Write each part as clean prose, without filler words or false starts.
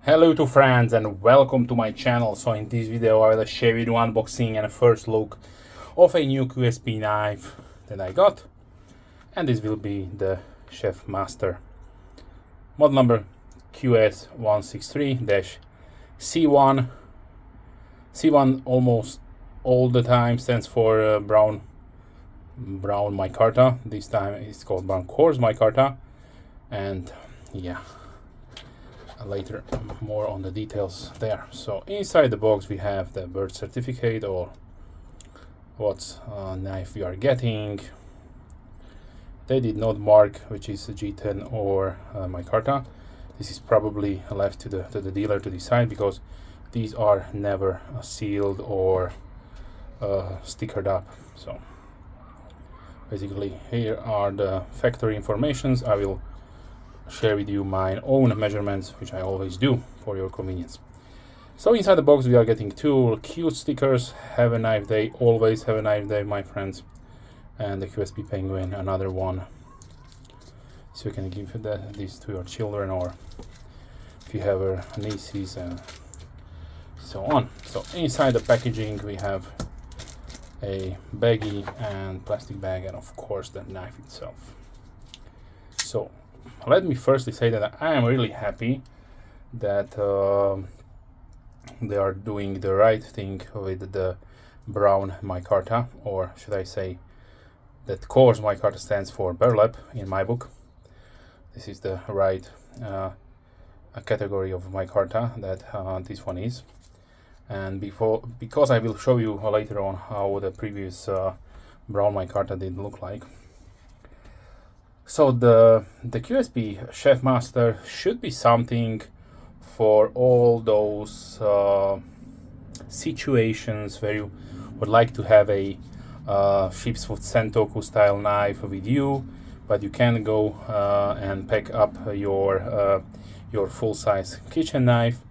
Hello to friends and welcome to my channel. So in this video I will share with you unboxing and a first look of a new QSP knife that I got, and this will be the Chefmaster model number QS163-C1. C1 almost all the time stands for brown micarta. This time it's called brown coarse micarta, and yeah, later more on the details there. So inside the box we have the birth certificate, or what knife we are getting. They did not mark which is a G10 or micarta. This is probably left to the dealer to decide, because these are never sealed or stickered up. So basically here are the factory informations. I will share with you my own measurements, which I always do for your convenience. So inside the box we are getting two cute stickers. Have a nice day, always have a nice day, my friends, and the QSP penguin, another one, so you can give these to your children, or if you have nieces and so on. So inside the packaging we have a baggie and plastic bag, and of course the knife itself. So let me firstly say that I am really happy that they are doing the right thing with the brown micarta, or should I say that coarse micarta stands for burlap in my book. This is the right category of micarta that this one is. And because I will show you later on how the previous brown micarta did look like. So the QSP Chefmaster should be something for all those situations where you would like to have a Sheepsfoot Sentoku style knife with you, but you can't go and pack up your full-size kitchen knife.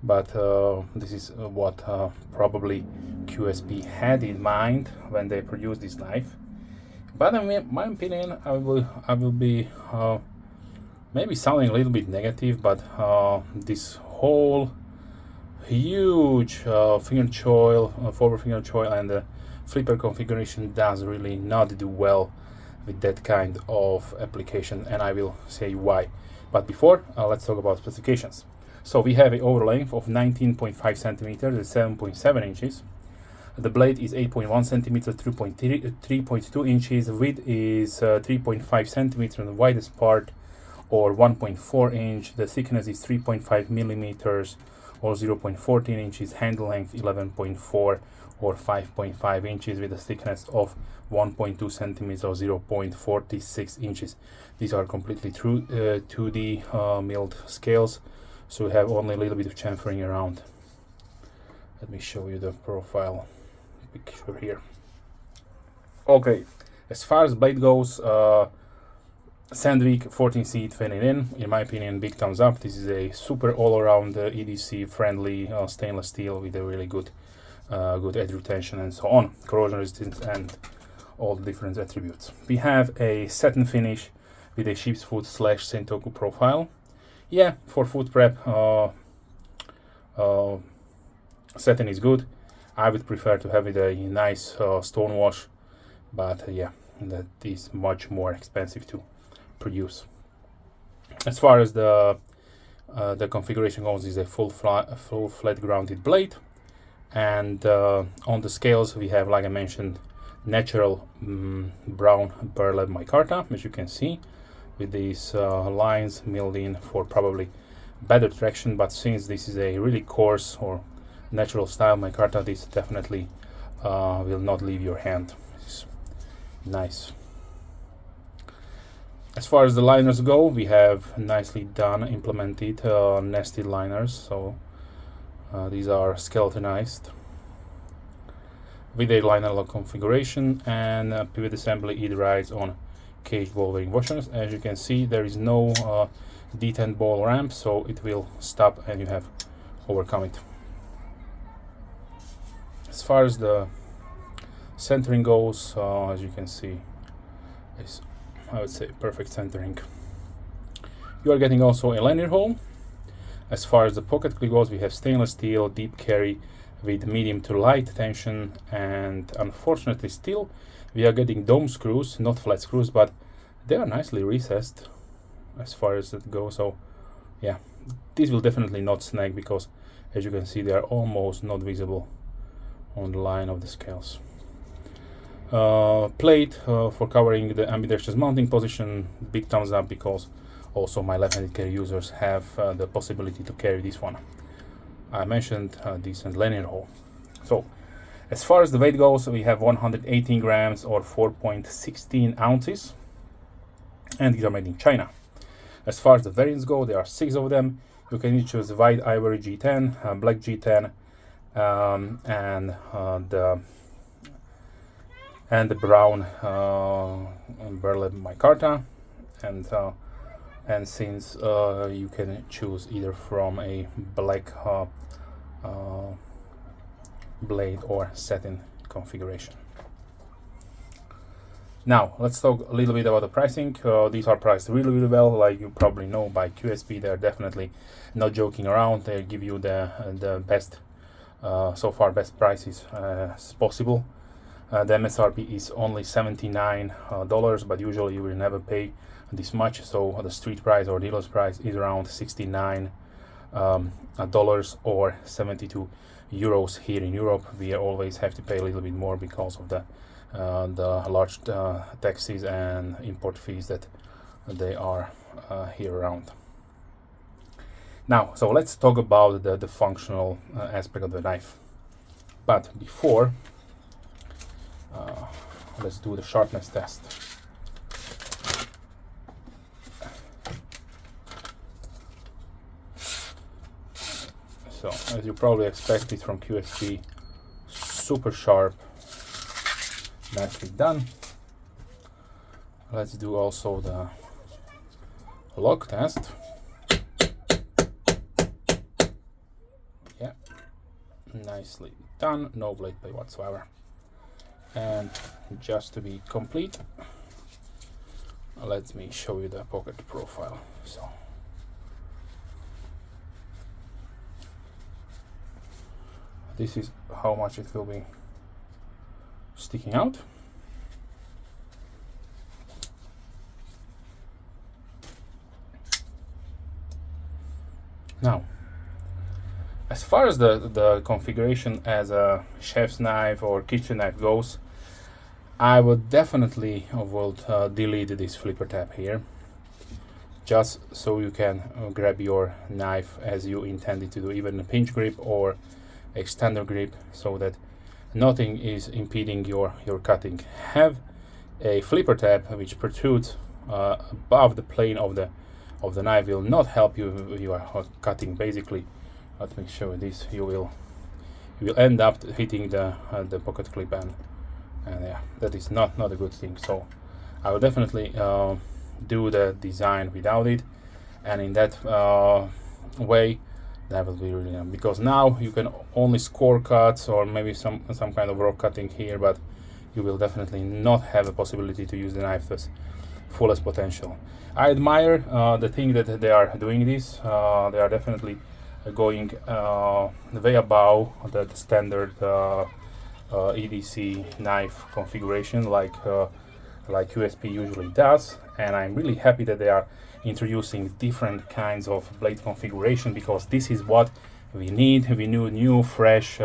But this is what probably QSP had in mind when they produced this knife. But in my opinion, I will be maybe sounding a little bit negative, but this whole huge finger choil, forward finger choil, and the flipper configuration does really not do well with that kind of application, and I will say why. But before, let's talk about specifications. So we have an over length of 19.5 centimeters and 7.7 inches. The blade is 8.1 centimeters, 3.2 inches. Width is 3.5 centimeters on the widest part, or 1.4 inch. The thickness is 3.5 millimeters, or 0.14 inches. Handle length 11.4 or 5.5 inches, with a thickness of 1.2 centimeters or 0.46 inches. These are completely true 2D milled scales, so we have only a little bit of chamfering around. Let me show you the profile picture here. Okay, as far as blade goes, Sandvik 14C feminine, in my opinion, big thumbs up. This is a super all-around EDC friendly stainless steel with a really good edge retention and so on, corrosion resistance and all the different attributes. We have a satin finish with a Sheepsfoot / Sentoku profile. Yeah, for food prep, satin is good. I would prefer to have it a nice stone wash, but yeah, that is much more expensive to produce. As far as the configuration goes, is a full flat grounded blade, and on the scales we have, like I mentioned, natural brown burlap micarta, as you can see, with these lines milled in for probably better traction. But since this is a really coarse or natural style micarta, this definitely will not leave your hand. It's nice. As far as the liners go, we have nicely done implemented nested liners. So these are skeletonized with a liner lock configuration, and pivot assembly. It rides on cage ball bearing washers. As you can see, there is no D10 ball ramp, so it will stop and you have overcome it. As far as the centering goes, as you can see, is, I would say, perfect centering. You are getting also a lanyard hole As far as the pocket clip goes, we have stainless steel, deep carry with medium to light tension, and unfortunately still we are getting dome screws, not flat screws, but they are nicely recessed as far as it goes. So yeah, these will definitely not snag because as you can see they are almost not visible on the line of the scales. Plate for covering the ambidextrous mounting position, big thumbs up, because also my left-handed carry users have the possibility to carry this one. I mentioned decent linear hole. So as far as the weight goes, we have 118 grams or 4.16 ounces, and these are made in China. As far as the variants go, there are 6 of them. You can either choose white ivory G10, black G10, and the brown burlap micarta, and since you can choose either from a black blade or satin configuration. Now let's talk a little bit about the pricing. These are priced really, really well, like you probably know, by QSP. They're definitely not joking around. They give you the best so far best prices as possible. The MSRP is only $79, but usually you will never pay this much. So the street price or dealer's price is around $69 or 72 euros here in Europe. We always have to pay a little bit more because of the large taxes and import fees that they are here around. Now, so let's talk about the functional aspect of the knife. But before, let's do the sharpness test. So, as you probably expected from QSP, super sharp, nicely done. Let's do also the lock test. Yeah, nicely done, no blade play whatsoever. And just to be complete, let me show you the pocket profile. So this is how much it will be sticking out. Now, as far as the configuration as a chef's knife or kitchen knife goes, I would definitely delete this flipper tab here, just so you can grab your knife as you intended to do, even a pinch grip or extender grip, so that nothing is impeding your cutting. Have a flipper tab which protrudes above the plane of the knife will not help you if you are cutting. Basically, let me show you this. You will end up hitting the pocket clip, and yeah, that is not a good thing. So I will definitely do the design without it, and in that way that will be really nice, because now you can only score cuts or maybe some kind of raw cutting here, but you will definitely not have a possibility to use the knife to its fullest potential. I admire the thing that they are doing this. They are definitely going way above the standard EDC knife configuration like QSP usually does, and I'm really happy that they are introducing different kinds of blade configuration, because this is what we need. We need new fresh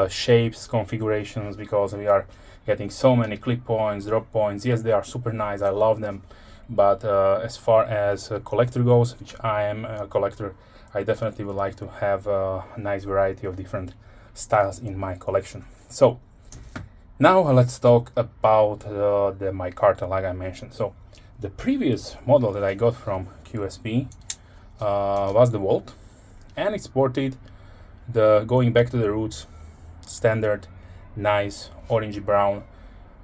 shapes, configurations, because we are getting so many clip points, drop points. Yes, they are super nice, I love them, but as far as a collector goes, which I am a collector, I definitely would like to have a nice variety of different styles in my collection. So now let's talk about the micarta, like I mentioned. So the previous model that I got from QSP was the Volt, and it sported the, going back to the roots, standard, nice orangey brown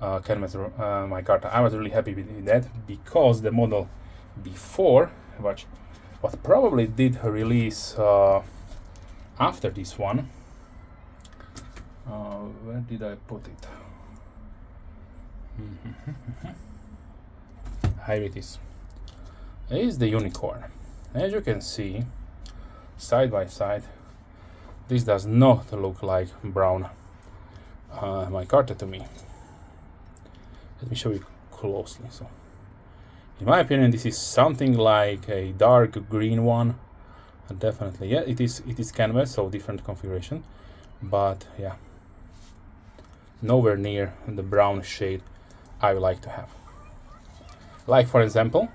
Chefmaster micarta. I was really happy with that, because the model before, what probably did release after this one, where did I put it? Here it is the Unicorn. As you can see, side by side, this does not look like brown micarta to me. Let me show you closely. So, in my opinion, this is something like a dark green one. Definitely, yeah, it is canvas, so different configuration, but yeah, nowhere near the brown shade I would like to have. Like, for example,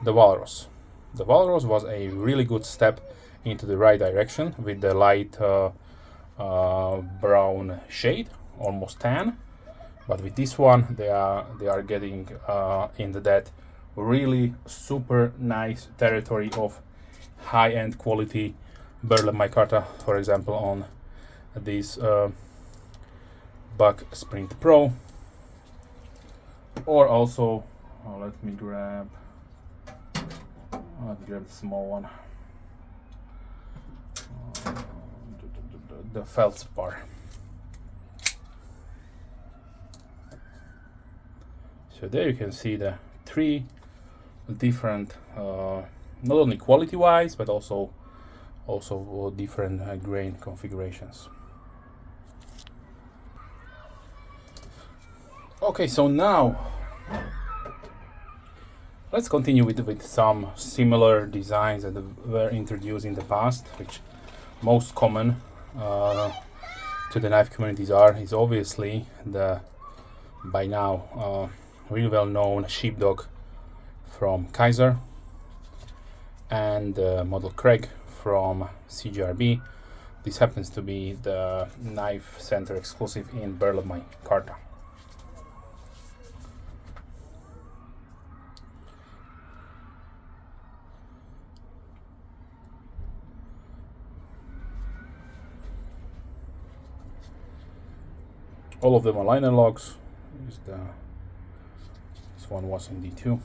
the Walrus. The Walrus was a really good step into the right direction with the light brown shade, almost tan. But with this one, they are getting into that really super nice territory of high-end quality burlap micarta. For example, on this Buck Sprint Pro, or also let me grab the small one, the feldspar. So there you can see the three different, not only quality-wise, but also different grain configurations. Okay, so now let's continue with some similar designs that were introduced in the past, which most common to the knife communities is obviously the by now really well-known sheepdog from Kaiser and model Craig from CGRB. This happens to be the knife center exclusive in burlap micarta. All of them are liner logs. This one was in D2.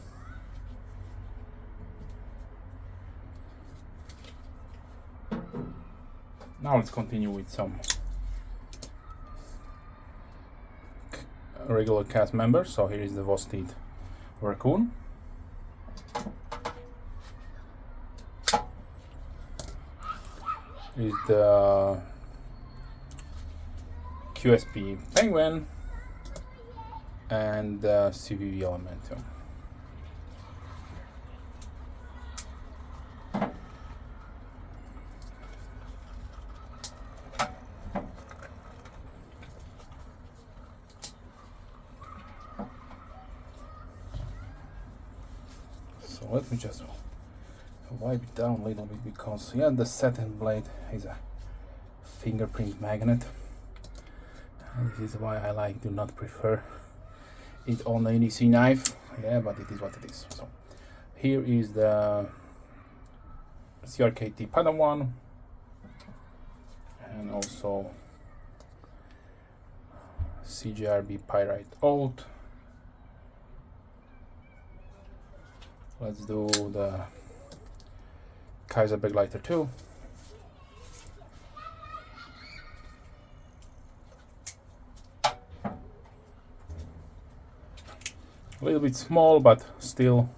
Now let's continue with some regular cast members. So here is the Vosted Raccoon. Is the QSP Penguin and the CVV Elementum. So let me just wipe it down a little bit, because yeah, the Satin blade is a fingerprint magnet. And this is why I do not prefer it on the EDC knife. Yeah, but it is what it is. So here is the CRKT Padawan, and also CGRB Pyrite Old. Let's do the Kaiser Begleiter 2. A little bit small, but still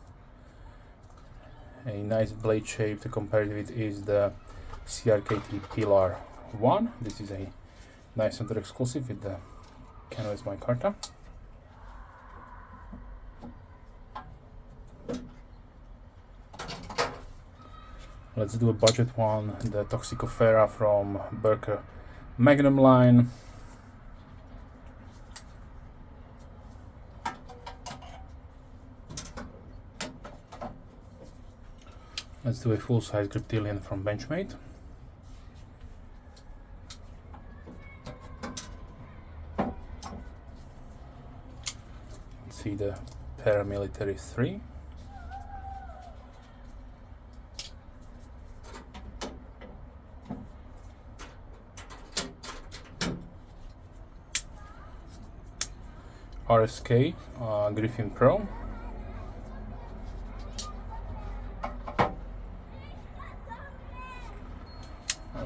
a nice blade shape. To compare it with is the CRKT Pillar 1. This is a knife center exclusive with the canvas micarta. Let's do a budget one, the Toxicofera from Berker Magnum line. Let's do a full-size Griptilian from Benchmade. Let's see the Paramilitary 3. RSK Griffin Pro.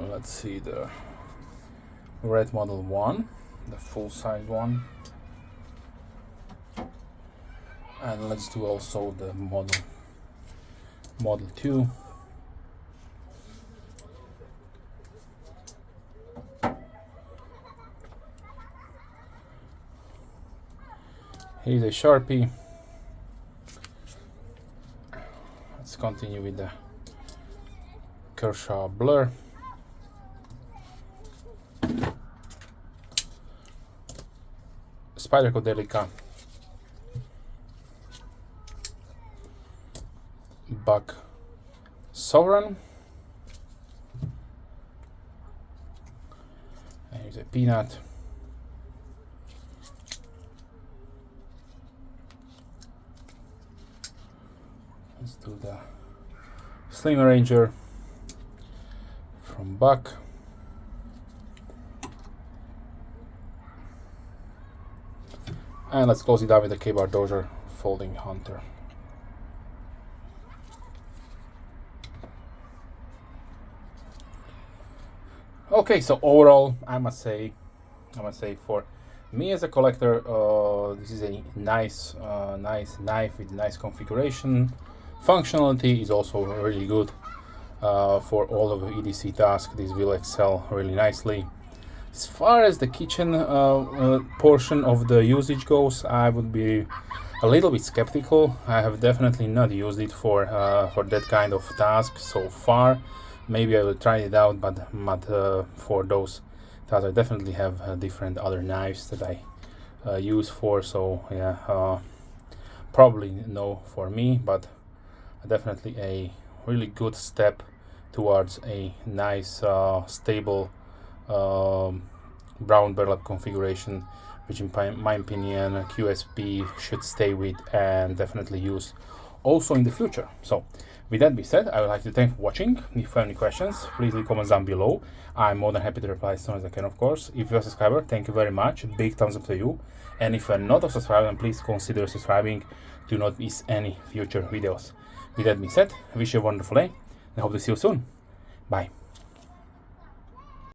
Let's see the Red Model 1, the full-size one. And let's do also the Model 2. Here's a Sharpie. Let's continue with the Kershaw Blur. Spyderco Delica. Buck Sovereign. And here's a Peanut. Let's do the Slim Ranger from Buck. And let's close it out with the K-Bar Dozier Folding Hunter. Okay, so overall, I must say for me as a collector, this is a nice knife with nice configuration. Functionality is also really good for all of the EDC tasks. This will excel really nicely. As far as the kitchen portion of the usage goes, I would be a little bit skeptical. I have definitely not used it for that kind of task so far. Maybe I will try it out, but for those tasks, I definitely have different other knives that I use for. So yeah, probably no for me, but definitely a really good step towards a nice stable brown burlap configuration, which in my opinion QSP should stay with and definitely use also in the future. So with that being said, I would like to thank you for watching. If you have any questions, please leave comments down below. I'm more than happy to reply as soon as I can, of course. If you're a subscriber, thank you very much. Big thumbs up to you. And if you're not a subscriber, then please consider subscribing to not miss any future videos. With that being said, I wish you a wonderful day and hope to see you soon. Bye.